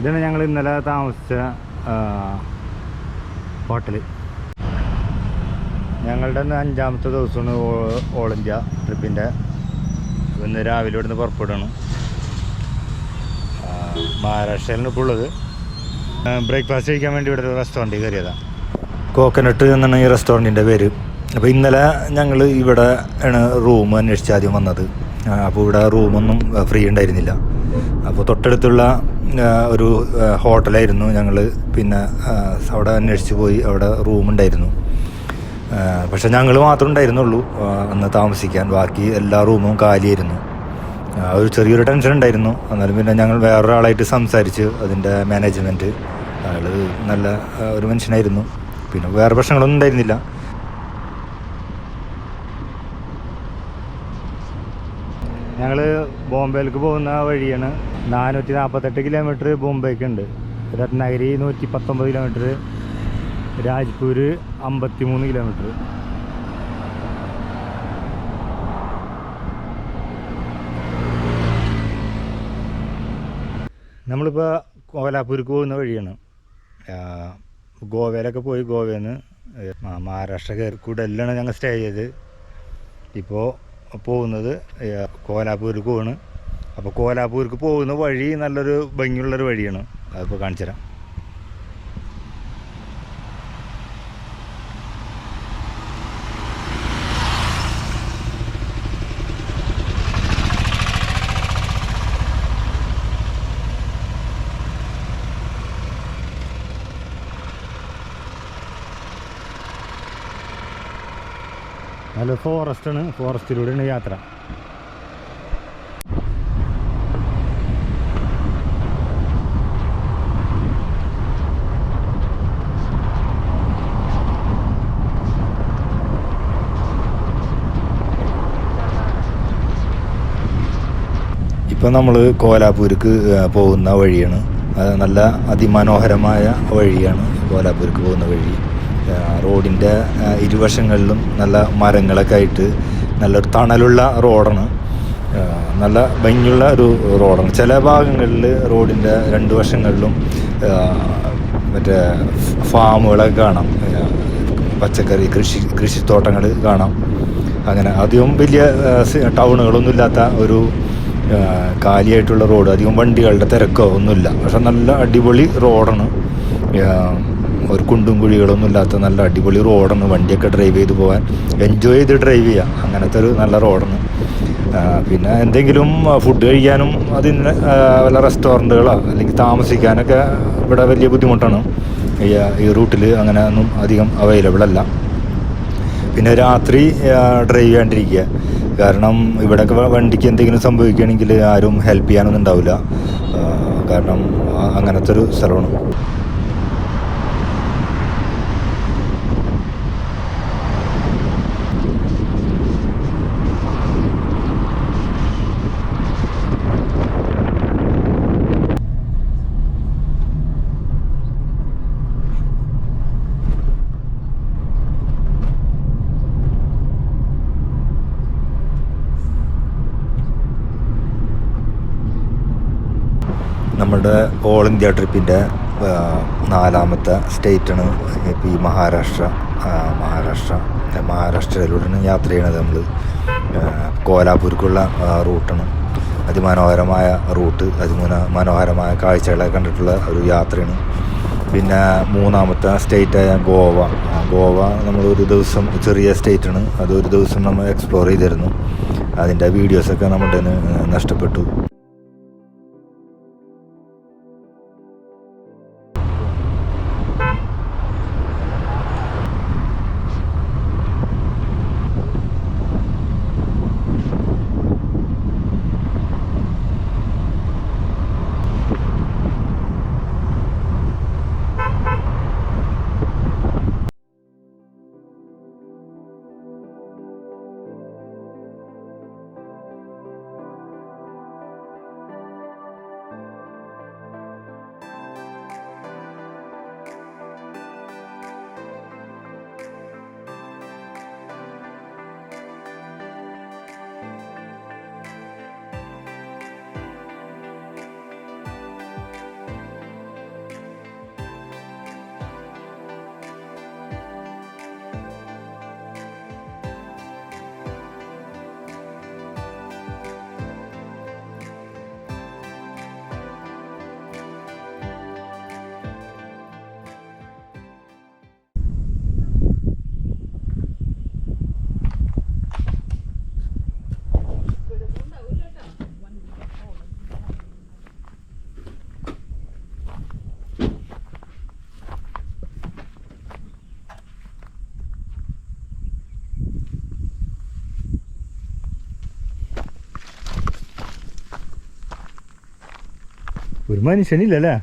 ഇതാണ് ഞങ്ങൾ ഇന്നലെ താമസിച്ച ഹോട്ടൽ. ഞങ്ങളുടെ 5ാമത്തെ ദിവസമാണ് ഓൾ ഇന്ത്യ ട്രിപ്പിൻ്റെ. ഇന്ന് രാവിലെ ഇവിടുന്ന് പുറപ്പെടുകയാണ്. മഹാരാഷ്ട്രയിലാണ് ഇപ്പോൾ ഉള്ളത്. ബ്രേക്ക്ഫാസ്റ്റ് കഴിക്കാൻ വേണ്ടി ഇവിടെ ഒരു റെസ്റ്റോറൻറ്റിൽ കയറിയതാണ്. കോക്കനട്ട് എന്നാണ് ഈ റെസ്റ്റോറൻറ്റിൻ്റെ പേര്. അപ്പോൾ ഇന്നലെ ഞങ്ങൾ ഇവിടെ ആണ് റൂം അന്വേഷിച്ച് ആദ്യം വന്നത്. അപ്പോൾ ഇവിടെ റൂമൊന്നും ഫ്രീ ഉണ്ടായിരുന്നില്ല. അപ്പോൾ തൊട്ടടുത്തുള്ള ഒരു ഹോട്ടലായിരുന്നു ഞങ്ങൾ പിന്നെ അവിടെ അന്വേഷിച്ച് പോയി. അവിടെ റൂമുണ്ടായിരുന്നു. പക്ഷേ ഞങ്ങൾ മാത്രമേ ഉണ്ടായിരുന്നുള്ളൂ അന്ന് താമസിക്കാൻ. ബാക്കി എല്ലാ റൂമും കാലിയായിരുന്നു. ഒരു ചെറിയൊരു ടെൻഷൻ ഉണ്ടായിരുന്നു. എന്നാലും പിന്നെ ഞങ്ങൾ വേറൊരാളായിട്ട് സംസാരിച്ച് അതിൻ്റെ മാനേജ്മെൻറ്റ്, അയാൾ നല്ല ഒരു മനുഷ്യനായിരുന്നു. പിന്നെ വേറെ പ്രശ്നങ്ങളൊന്നും ഉണ്ടായിരുന്നില്ല. ഞങ്ങൾ ബോംബെയിലേക്ക് പോകുന്ന വഴിയാണ്. 448 കിലോമീറ്റർ ബോംബെക്കുണ്ട്. Ratnagiri 119 kilometre, Rajpur 53 kilometre. നമ്മളിപ്പോൾ കോലാപൂർക്ക് പോകുന്ന വഴിയാണ്. ഗോവയിലൊക്കെ പോയി ഗോവയിൽ നിന്ന് മഹാരാഷ്ട്ര കൂടെല്ലാണ് ഞങ്ങൾ സ്റ്റേ ചെയ്ത്. ഇപ്പോൾ പോകുന്നത് കോലാപൂർക്ക് പോവാണ്. അപ്പോൾ കോലാപൂർക്ക് പോകുന്ന വഴി നല്ലൊരു ഭംഗിയുള്ളൊരു വഴിയാണ്. അതിപ്പോൾ കാണിച്ചു തരാം. നല്ല ഫോറസ്റ്റാണ്. ഫോറസ്റ്റിലൂടെയാണ് യാത്ര. ഇപ്പം നമ്മൾ കോലാപൂർക്ക് പോകുന്ന വഴിയാണ്. നല്ല അതിമനോഹരമായ വഴിയാണ് കോലാപൂർക്ക് പോകുന്ന വഴി. റോഡിൻ്റെ ഇരുവശങ്ങളിലും നല്ല മരങ്ങളൊക്കെ ആയിട്ട് നല്ലൊരു തണലുള്ള റോഡാണ്. നല്ല ഭംഗിയുള്ള ഒരു റോഡാണ്. ചില ഭാഗങ്ങളിൽ റോഡിൻ്റെ 2 വശങ്ങളിലും മറ്റേ ഫാമുകളൊക്കെ കാണാം. പച്ചക്കറി കൃഷിത്തോട്ടങ്ങൾ കാണാം. അങ്ങനെ അധികം വലിയ ടൗണുകളൊന്നും ഇല്ലാത്ത ഒരു കാലിയായിട്ടുള്ള റോഡ്. അധികം വണ്ടികളുടെ തിരക്കോ ഒന്നുമില്ല. പക്ഷെ നല്ല അടിപൊളി റോഡാണ്. ഒരു കുണ്ടും കുഴികളൊന്നും ഇല്ലാത്ത നല്ല അടിപൊളി റോഡാണ്. വണ്ടിയൊക്കെ ഡ്രൈവ് ചെയ്ത് പോകാൻ എൻജോയ് ചെയ്ത് ഡ്രൈവ് ചെയ്യാം. അങ്ങനത്തെ ഒരു നല്ല റോഡാണ്. പിന്നെ എന്തെങ്കിലും ഫുഡ് കഴിക്കാനും അതിന് വല്ല റെസ്റ്റോറൻറ്റുകളോ അല്ലെങ്കിൽ താമസിക്കാനൊക്കെ ഇവിടെ വലിയ ബുദ്ധിമുട്ടാണ്. ഈ റൂട്ടിൽ അങ്ങനെ ഒന്നും അധികം അവൈലബിൾ അല്ല. പിന്നെ രാത്രി ഡ്രൈവ് ചെയ്യാണ്ടിരിക്കുക. കാരണം ഇവിടെയൊക്കെ വണ്ടിക്ക് എന്തെങ്കിലും സംഭവിക്കുകയാണെങ്കിൽ ആരും ഹെൽപ്പ് ചെയ്യാനൊന്നും ഉണ്ടാവില്ല. കാരണം അങ്ങനത്തെ ഒരു സ്ഥലമാണ്. നമ്മുടെ ഓൾ ഇന്ത്യ ട്രിപ്പിൻ്റെ 4ാമത്തെ സ്റ്റേറ്റാണ് ഇപ്പോൾ ഈ മഹാരാഷ്ട്രയിലൂടെയാണ് യാത്ര ചെയ്യണത്. നമ്മൾ കോലാപൂർക്കുള്ള റൂട്ടാണ്. അതിമനോഹരമായ റൂട്ട്, അതിമനോഹരമായ കാഴ്ചകളെ കണ്ടിട്ടുള്ള ഒരു യാത്രയാണ്. പിന്നെ 3ാമത്തെ സ്റ്റേറ്റായ ഗോവ നമ്മളൊരു ദിവസം, ചെറിയ സ്റ്റേറ്റാണ്, അതൊരു ദിവസം നമ്മൾ എക്സ്പ്ലോർ ചെയ്തിരുന്നു. അതിൻ്റെ വീഡിയോസൊക്കെ നമ്മുടെ നഷ്ടപ്പെട്ടു. ഒരു മനുഷ്യനില്ലല്ലേ?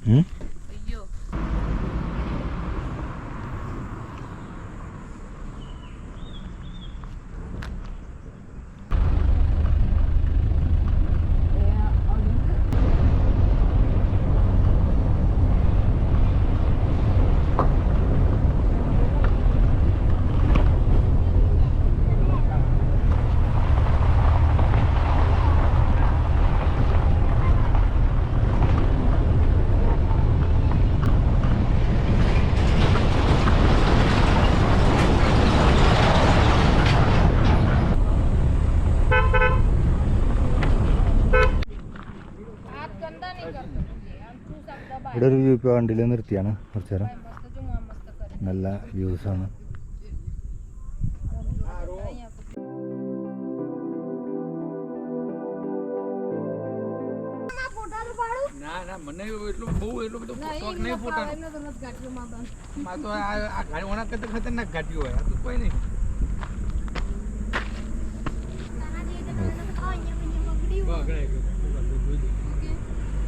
അയ്യോ ഇവിടെ ഒരു വ്യൂ പോയിന്റിൽ നിർത്തിയാണ് കുറച്ചു നേരം. നല്ല വ്യൂസാണ്. મને એટલું બહુ એટલું બધું શોખ નહીં ફોટાનો. માં તો આ ગાડી ઓના કરતા ખતરનાક ગાડીઓ હોય. આ તો કોઈ નહીં.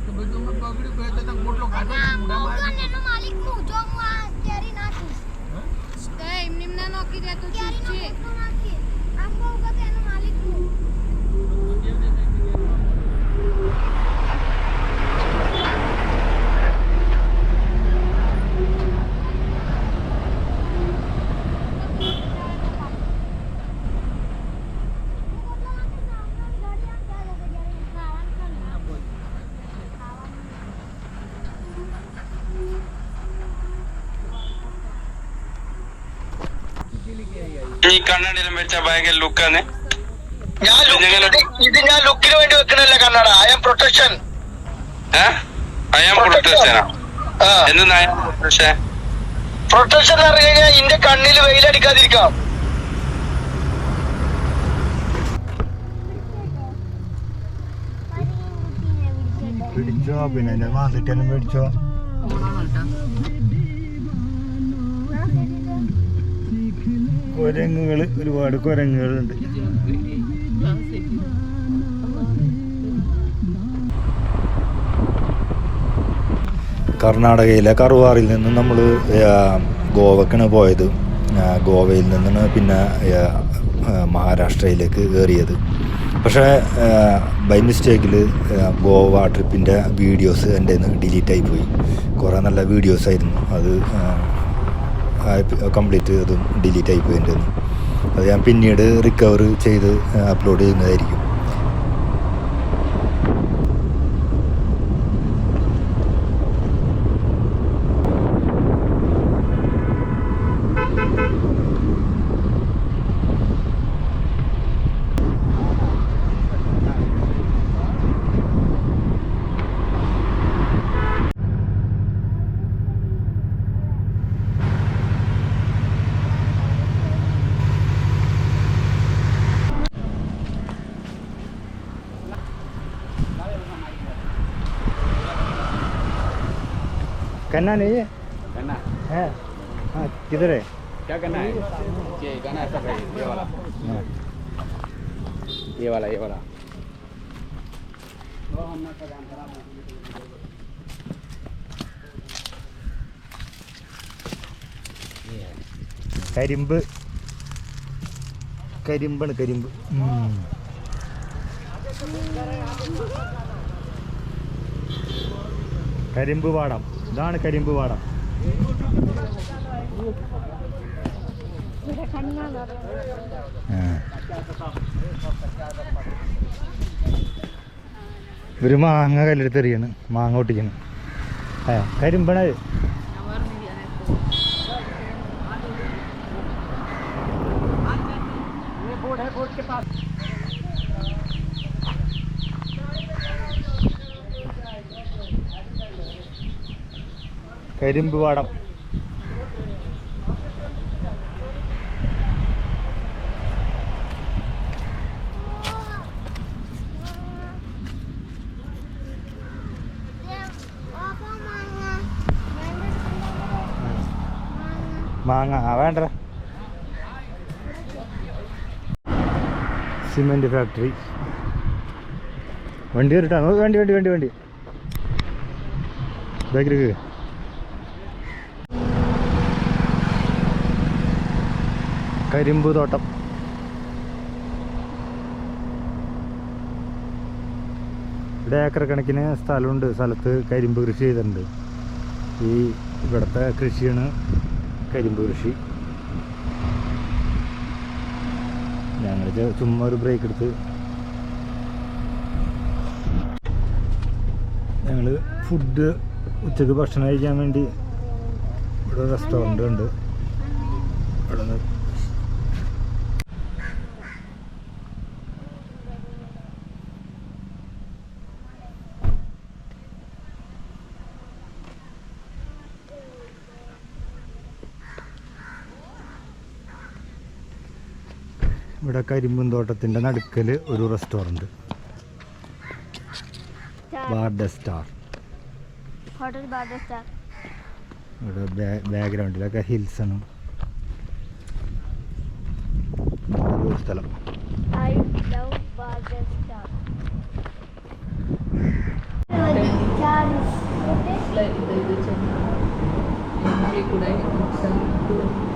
તો બધું માં પકડી ગયો તો મોટલો ગાડો મુડામાં એનો માલિક હું જો હું આ કેરી નાખું એ એમની ના નોકી દે તો ઠીક છે નાખી આમ કહું કે એનો માલિક હું ഈ കണ്ണടയിലും വെച്ച ബാഗിൽ ലുക്കാണ്. ഇത് ഞാൻ ലുക്കിന് വേണ്ടി വെക്കണല്ല കണ്ണട. I am protection. അയാം പ്രൊട്ടക്ഷനാ? എന്തെന്നാ പ്രൊട്ടക്ഷൻ? പ്രൊട്ടക്ഷൻ എന്ന് പറഞ്ഞു കഴിഞ്ഞാൽ ഇന്റെ കണ്ണിൽ വെയിലടിക്കാതിരിക്കാം. പിടിച്ചോ, പിന്നെ മാതിട്ടാലും പിടിച്ചോ. കുരങ്ങുകൾ, ഒരുപാട് കുരങ്ങുകളുണ്ട്. കർണാടകയിലെ കറുവാറിൽ നിന്ന് നമ്മൾ ഗോവക്കാണ് പോയത്. ഗോവയിൽ നിന്നാണ് പിന്നെ മഹാരാഷ്ട്രയിലേക്ക് കയറിയത്. പക്ഷേ ബൈ മിസ്റ്റേക്കിൽ ഗോവ ട്രിപ്പിൻ്റെ വീഡിയോസ് എൻ്റെ നിന്ന് ഡിലീറ്റായി പോയി. കുറേ നല്ല വീഡിയോസ് ആയിരുന്നു. അത് കംപ്ലീറ്റ് അതും ഡിലീറ്റായി പോയി എൻ്റെ നിന്ന്. അത് ഞാൻ പിന്നീട് റിക്കവർ ചെയ്ത് അപ്ലോഡ് ചെയ്യുന്നതായിരിക്കും. करना नहीं है? करना है? हाँ, किधर है? क्या करना है? ये गाना ऐसा है, ये वाला, हाँ। ये वाला, ये वाला. കരിമ്പ്, കരിമ്പാണ്, കരിമ്പ്. കരിമ്പ് പാടം, ഇതാണ് കരിമ്പ് പാടം. ഒരു മാങ്ങ കല്ലെടുത്തെറിയാണ്, മാങ്ങ ഒട്ടിക്കണം. കരിമ്പണത്. കരിമ്പ് പാടം. മാങ്ങ വേണ്ട. Cement factory. വണ്ടി കയറിട്ടാ. വണ്ടി വണ്ടി വണ്ടി വണ്ടി ബാക്കിലേക്ക്. കരിമ്പ് തോട്ടം. ഇവിടെ ഏക്കർ കണക്കിന് സ്ഥലമുണ്ട്. സ്ഥലത്ത് കരിമ്പ് കൃഷി ചെയ്തിട്ടുണ്ട്. ഇവിടുത്തെ കൃഷിയാണ് കരിമ്പ് കൃഷി. ഞങ്ങൾ ചുമ്മാ ഒരു ബ്രേക്ക് എടുത്ത് ഞങ്ങൾ ഫുഡ് ഉച്ചക്ക് ഭക്ഷണം കഴിക്കാൻ വേണ്ടി ഇവിടെ റെസ്റ്റോറൻറ്റ് ഉണ്ട്. അവിടെ നിന്ന് ഇവിടെ കരിമ്പും തോട്ടത്തിൻ്റെ നടുക്കൽ ഒരു restaurant. Barda Star. Hotel Barda Star. ഇവിടെ ബാക്ക്ഗ്രൗണ്ടിലൊക്കെ ഹിൽസാണ്. ഒരു സ്ഥലം. I love Barda Star. Like the